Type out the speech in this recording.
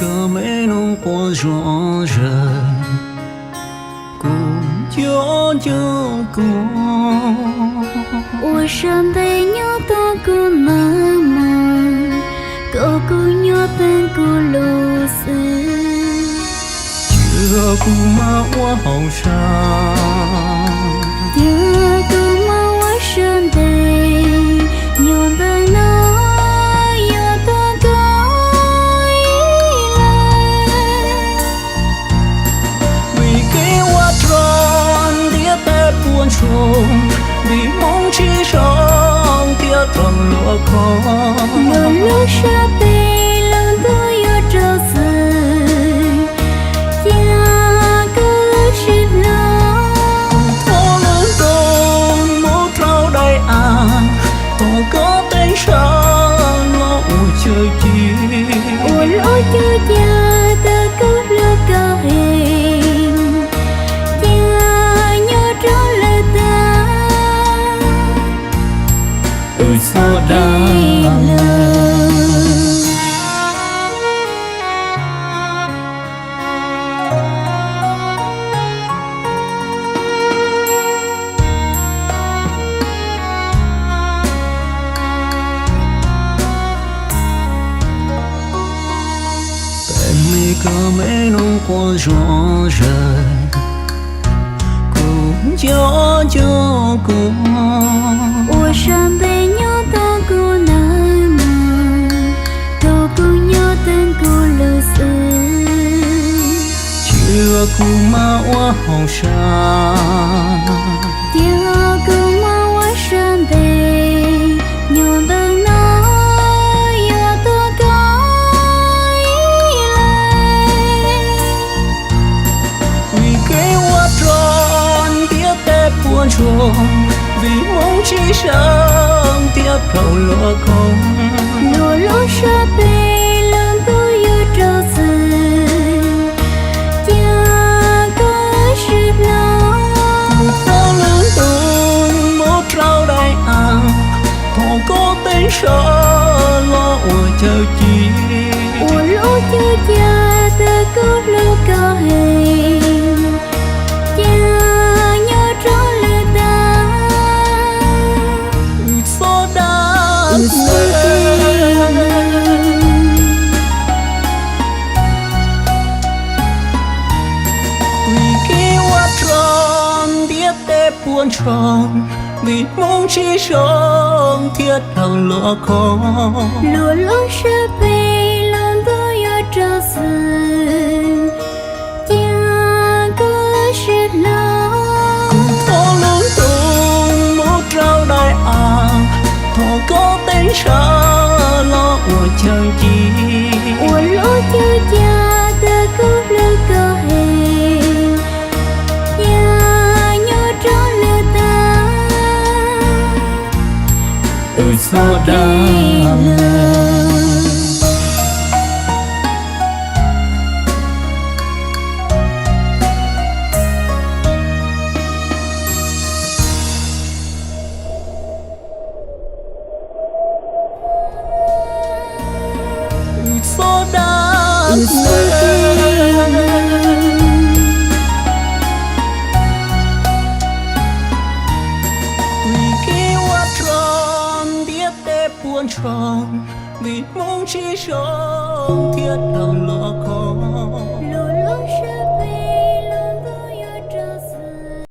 个没能过着人，过就过。我身背牛多个妈妈，哥哥牛等个路丝。这姑妈我好伤，这个妈我身背牛等那有多个依赖，vì cái hoa tròn đĩa té buồn trông, vì mong chỉ sống tia tròn lúa con. lúa lúa sa bê lần tôi yêu trâu sơi, cha cứ xin lo. Thô lớn con mô trao đầy thô có tên sao nó chơi chi. Lúa chưa cha ta cứ lúa cao hình, cha nhớ trâu lời ta. Sao cơ mấy nông qua gió rời cũng gió cho cô. 我身背牛多个男嘛，多个牛等个路丝。chưa cô mà我好伤，第二个嘛我身背牛等那有多个依赖。vì cái hoa tròn tiếc té buồn trông, vì mong chỉ sống tiếc đầu lúa không. lúa lúa sa bê lần tôi yêu trâu sơi, cha có sự lo. Thô lớn từng một trao đầy thô có tên sao lo chờ chi. lúa chưa cha ta có lúa cao hình, cha nhớ trâu lời ta. Số đã vì cái hoa tròn biết té buồn tròn, vì mong chỉ sống thiết thằng lúa con. lúa lúa sa bê lần tôi yêu trâu sơi, cha có sự lo. Thô lớn từng một trao đầy thô có tên sao lo chờ chi. lúa chưa cha ta có lúa cao hình, cha nhớ trâu lời ta. Sao đang số đã vì cái hoa tròn biết té buồn tròn, vì mong chỉ sống thiết thằng lúa con.